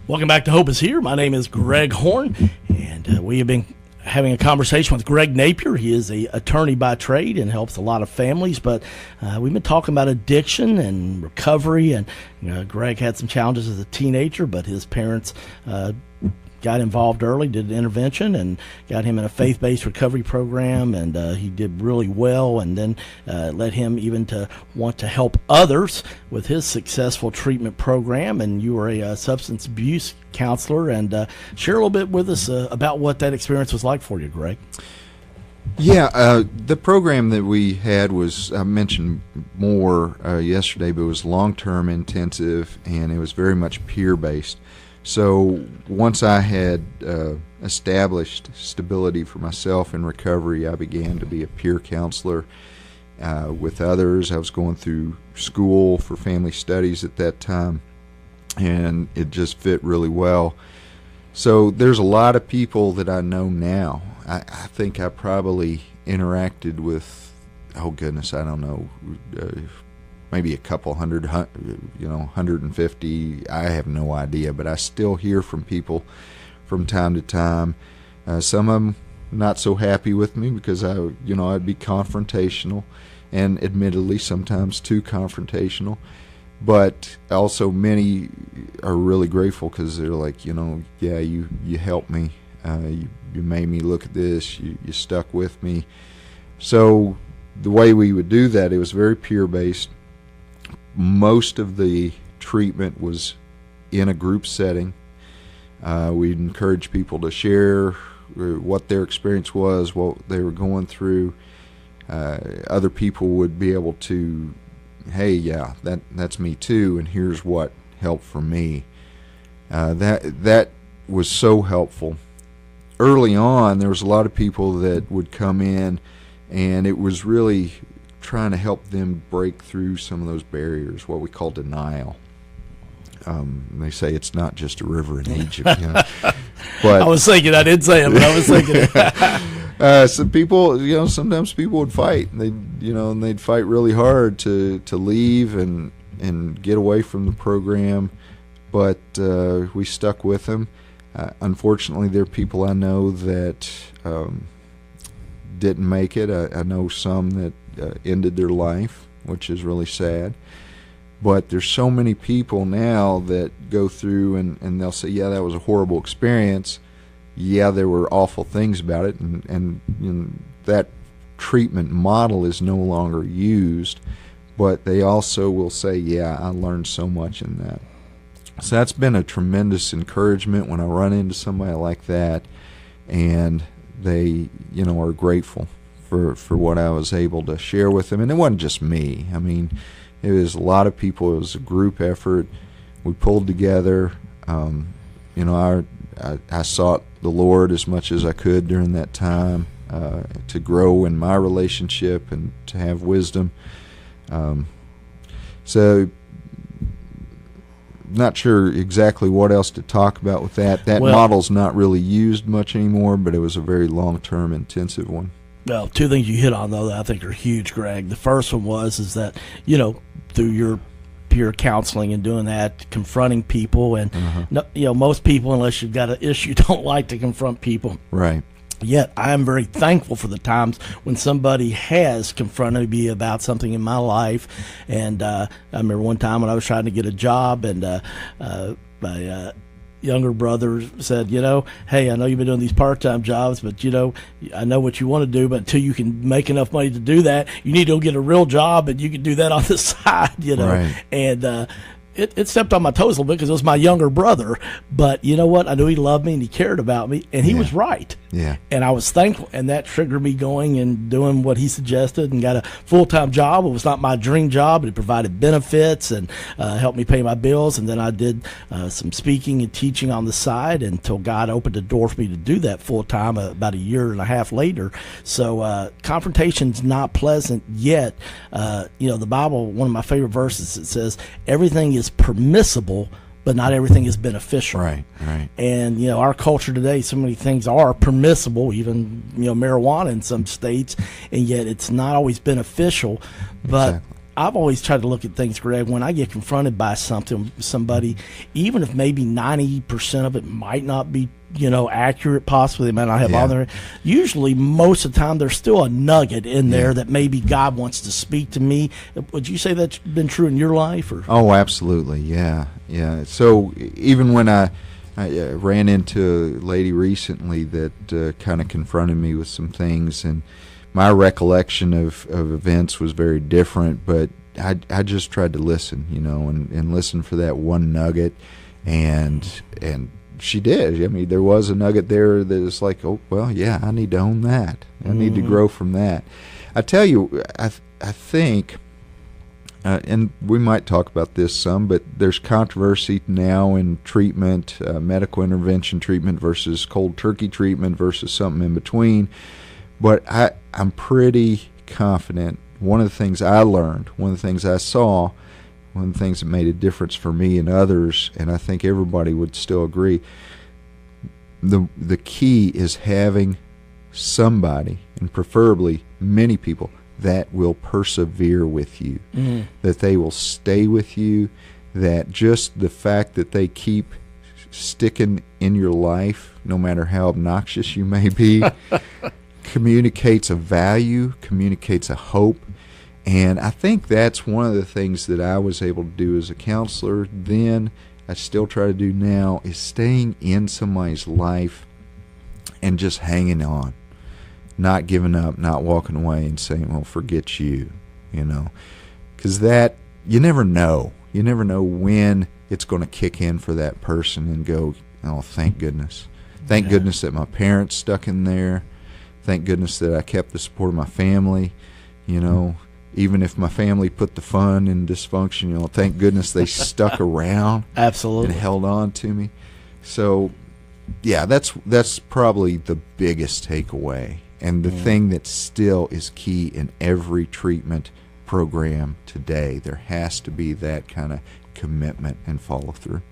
Welcome back to Hope is Here. My name is Greg Horn, and we have been having a conversation with Greg Napier. He is an attorney by trade and helps a lot of families, but we've been talking about addiction and recovery, and Greg had some challenges as a teenager, but his parents got involved early, did an intervention, and got him in a faith-based recovery program, and he did really well, and then led him even to want to help others with his successful treatment program. And you were a substance abuse counselor, and share a little bit with us about what that experience was like for you, Greg. Yeah, the program that we had was, I mentioned more yesterday, but it was long-term intensive, and it was very much peer-based. So once I had established stability for myself in recovery, I began to be a peer counselor with others. I was going through school for family studies at that time, and it just fit really well. So there's a lot of people that I know now. I think I probably interacted with, oh goodness, I don't know, maybe a couple hundred, 150. I have no idea, but I still hear from people from time to time. Some of them not so happy with me because I'd be confrontational, and admittedly sometimes too confrontational. But also many are really grateful because they're like, yeah, you helped me. You made me look at this. You stuck with me. So the way we would do that, it was very peer-based. Most of the treatment was in a group setting. We'd encourage people to share what their experience was, what they were going through. Other people would be able to, hey, yeah, that's me too, and here's what helped for me. That was so helpful. Early on, there was a lot of people that would come in, and it was really trying to help them break through some of those barriers, what we call denial. They say it's not just a river in Egypt. But I was thinking, I didn't say it, but I was thinking it. Some people, sometimes people would fight. And they'd fight really hard to leave and get away from the program. But we stuck with them. Unfortunately, there are people I know that didn't make it. I know some that ended their life, which is really sad. But there's so many people now that go through and they'll say, yeah, that was a horrible experience. Yeah, there were awful things about it, and that treatment model is no longer used. But they also will say, yeah, I learned so much in that. So that's been a tremendous encouragement when I run into somebody like that, and they, are grateful for what I was able to share with them. And it wasn't just me. I mean, it was a lot of people. It was a group effort. We pulled together. I sought the Lord as much as I could during that time to grow in my relationship and to have wisdom. So not sure exactly what else to talk about with that. That model's not really used much anymore, but it was a very long-term, intensive one. Well, two things you hit on, though, that I think are huge, Greg. The first one is that, through your peer counseling and doing that, confronting people, and, most people, unless you've got an issue, don't like to confront people. Right. Yet I am very thankful for the times when somebody has confronted me about something in my life. And I remember one time when I was trying to get a job, and my younger brother said, hey, I know you've been doing these part-time jobs, but, I know what you want to do, but until you can make enough money to do that, you need to go get a real job, and you can do that on the side, Right. And it stepped on my toes a little bit because it was my younger brother. But you know what? I knew he loved me and he cared about me, and he was right. Yeah. And I was thankful, and that triggered me going and doing what he suggested and got a full-time job. It was not my dream job, but it provided benefits and helped me pay my bills. And then I did some speaking and teaching on the side until God opened the door for me to do that full-time about a year and a half later. So confrontation's not pleasant, yet the Bible, one of my favorite verses, it says everything is permissible, but not everything is beneficial. Right. And our culture today, so many things are permissible, even marijuana in some states, and yet it's not always beneficial. But exactly. I've always tried to look at things, Greg, when I get confronted by somebody, even if maybe 90% of it might not be, accurate, possibly they might not have all their, usually most of the time there's still a nugget in there that maybe God wants to speak to me. Would you say that's been true in your life? Or? Oh, absolutely, yeah. So even when I ran into a lady recently that kind of confronted me with some things, and my recollection of events was very different, but I just tried to listen, and listen for that one nugget, and she did. I mean, there was a nugget there that is like, oh, well, yeah, I need to own that. I need to grow from that. I tell you, I think, and we might talk about this some, but there's controversy now in treatment, medical intervention treatment versus cold turkey treatment versus something in between. But I'm pretty confident. One of the things I learned, one of the things I saw, one of the things that made a difference for me and others, and I think everybody would still agree, the key is having somebody, and preferably many people, that will persevere with you, that they will stay with you, that just the fact that they keep sticking in your life, no matter how obnoxious you may be, communicates a value, communicates a hope. And I think that's one of the things that I was able to do as a counselor then, I still try to do now, is staying in somebody's life and just hanging on, not giving up, not walking away and saying, well, forget you, because that, you never know when it's going to kick in for that person and go, oh, thank goodness that my parents stuck in there, thank goodness that I kept the support of my family, even if my family put the fun in dysfunction, thank goodness they stuck around. Absolutely. And held on to me. So, yeah, that's probably the biggest takeaway, and the thing that still is key in every treatment program today. There has to be that kind of commitment and follow through.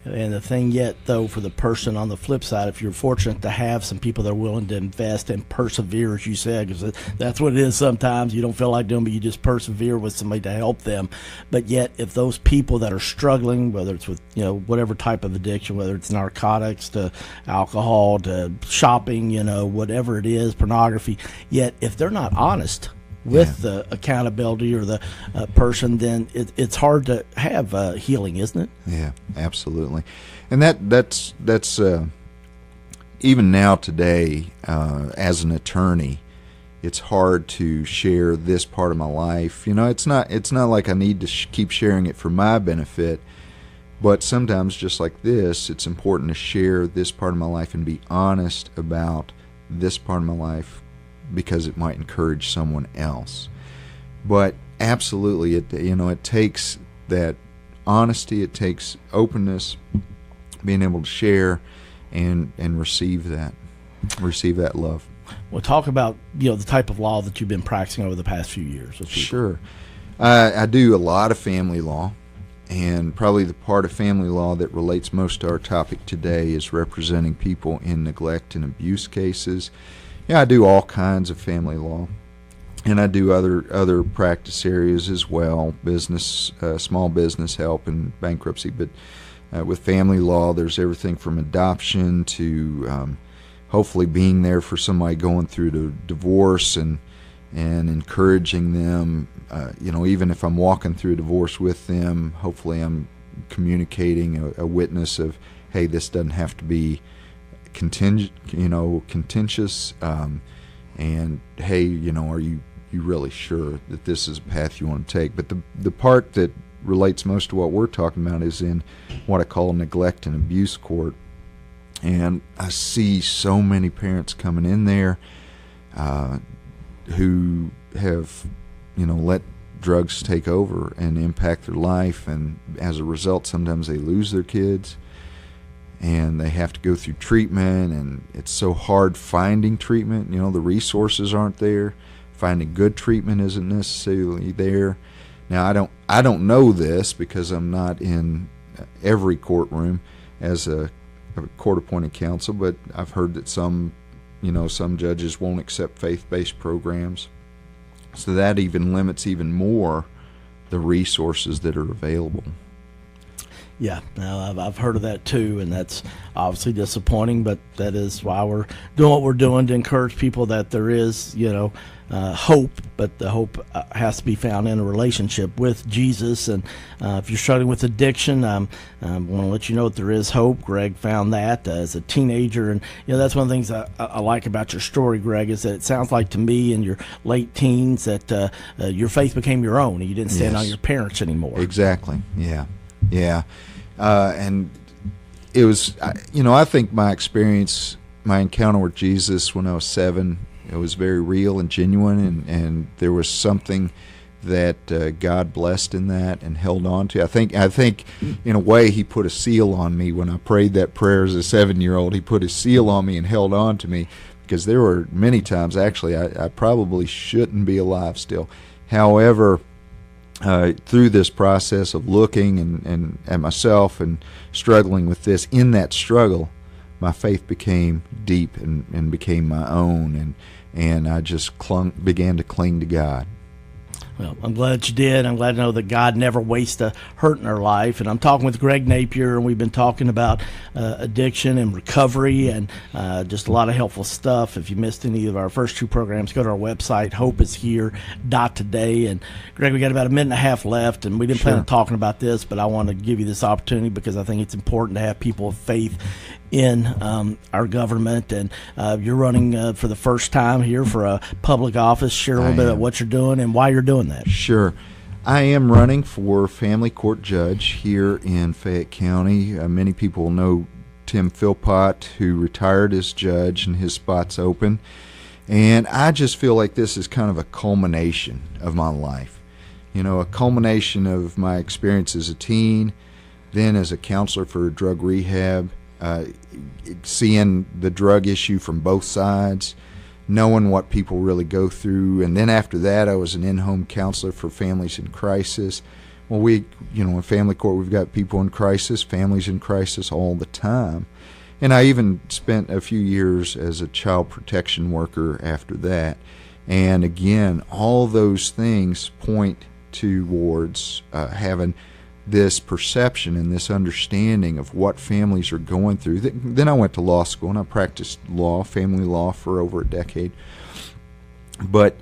And the thing yet, though, for the person on the flip side, if you're fortunate to have some people that are willing to invest and persevere, as you said, because that's what it is sometimes. You don't feel like doing, but you just persevere with somebody to help them. But yet, if those people that are struggling, whether it's with, whatever type of addiction, whether it's narcotics to alcohol to shopping, whatever it is, pornography, yet if they're not honest with the accountability or the person, then it's hard to have healing, isn't it? Yeah, absolutely. And that's even now today, as an attorney, it's hard to share this part of my life. It's not like I need to keep sharing it for my benefit, but sometimes, just like this, it's important to share this part of my life and be honest about this part of my life, because it might encourage someone else. But absolutely, it takes that honesty, it takes openness, being able to share and receive that love. Well, talk about the type of law that you've been practicing over the past few years. Sure. I do a lot of family law, and probably the part of family law that relates most to our topic today is representing people in neglect and abuse cases. I do all kinds of family law, and I do other practice areas as well, business, small business help, and bankruptcy. But with family law, there's everything from adoption to hopefully being there for somebody going through the divorce and encouraging them. Even if I'm walking through a divorce with them, hopefully I'm communicating a witness of, hey, this doesn't have to be contentious, and hey, are you really sure that this is a path you want to take? But the part that relates most to what we're talking about is in what I call neglect and abuse court, and I see so many parents coming in there who have let drugs take over and impact their life, and as a result sometimes they lose their kids, and they have to go through treatment, and it's so hard finding treatment. The resources aren't there. Finding good treatment isn't necessarily there. Now, I don't know this because I'm not in every courtroom as a court-appointed counsel, but I've heard that some judges won't accept faith-based programs. So that even limits even more the resources that are available. Yeah, no, I've heard of that too, and that's obviously disappointing, but that is why we're doing what we're doing, to encourage people that there is, hope, but the hope has to be found in a relationship with Jesus. And if you're struggling with addiction, I want to let you know that there is hope. Greg found that as a teenager, and that's one of the things I like about your story, Greg, is that it sounds like to me in your late teens that your faith became your own, and you didn't stand on your parents anymore. Exactly. Yeah. And it was, I think my experience, my encounter with Jesus when I was 7, it was very real and genuine, and there was something that God blessed in that and held on to. I think in a way He put a seal on me when I prayed that prayer as a 7-year-old. He put a seal on me and held on to me, because there were many times, actually, I probably shouldn't be alive still. However, through this process of looking and at myself and struggling with this, in that struggle, my faith became deep and became my own, and I just began to cling to God. Well, I'm glad you did. I'm glad to know that God never wastes a hurt in our life. And I'm talking with Greg Napier, and we've been talking about addiction and recovery and just a lot of helpful stuff. If you missed any of our first 2 programs, go to our website, hopeishere.today. And Greg, we got about a minute and a half left, and we didn't plan on talking about this, but I want to give you this opportunity because I think it's important to have people of faith in our government, and you're running for the first time here for a public office. Share a little bit about what you're doing and why you're doing that. Sure. I am running for family court judge here in Fayette County. Many people know Tim Philpott, who retired as judge, and his spot's open. And I just feel like this is kind of a culmination of my life. A culmination of my experience as a teen, then as a counselor for drug rehab, seeing the drug issue from both sides, knowing what people really go through. And then after that, I was an in-home counselor for families in crisis. Well, in family court, we've got people in crisis, families in crisis all the time. And I even spent a few years as a child protection worker after that. And again, all those things point towards having this perception and this understanding of what families are going through. Then I went to law school, and I practiced law, family law, for over a decade. But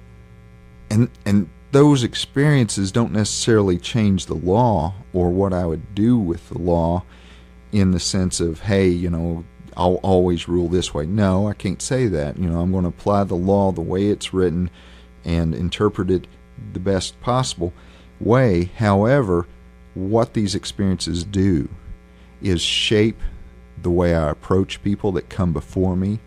and those experiences don't necessarily change the law or what I would do with the law, in the sense of, hey, I'll always rule this way. No, I can't say that. I'm going to apply the law the way it's written and interpret it the best possible way. However, what these experiences do is shape the way I approach people that come before me.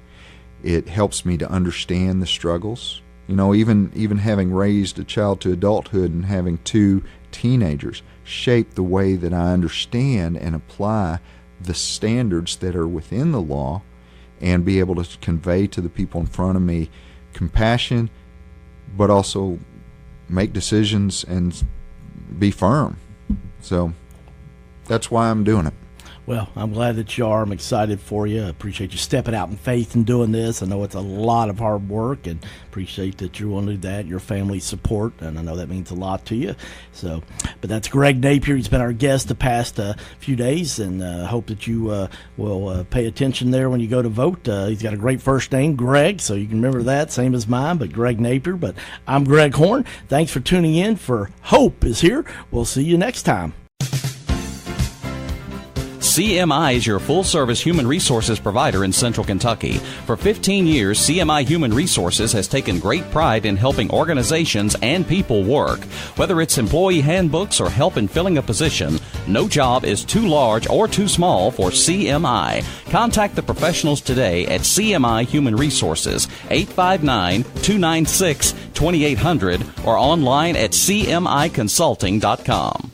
It helps me to understand the struggles. Even having raised a child to adulthood and having 2 teenagers shape the way that I understand and apply the standards that are within the law, and be able to convey to the people in front of me compassion, but also make decisions and be firm. So that's why I'm doing it. Well, I'm glad that you are. I'm excited for you. I appreciate you stepping out in faith and doing this. I know it's a lot of hard work, and appreciate that you're willing to do that, your family's support, and I know that means a lot to you. But that's Greg Napier. He's been our guest the past few days, and hope that you will pay attention there when you go to vote. He's got a great first name, Greg, so you can remember that, same as mine, but Greg Napier. But I'm Greg Horn. Thanks for tuning in for Hope is Here. We'll see you next time. CMI is your full-service human resources provider in Central Kentucky. For 15 years, CMI Human Resources has taken great pride in helping organizations and people work. Whether it's employee handbooks or help in filling a position, no job is too large or too small for CMI. Contact the professionals today at CMI Human Resources, 859-296-2800, or online at cmiconsulting.com.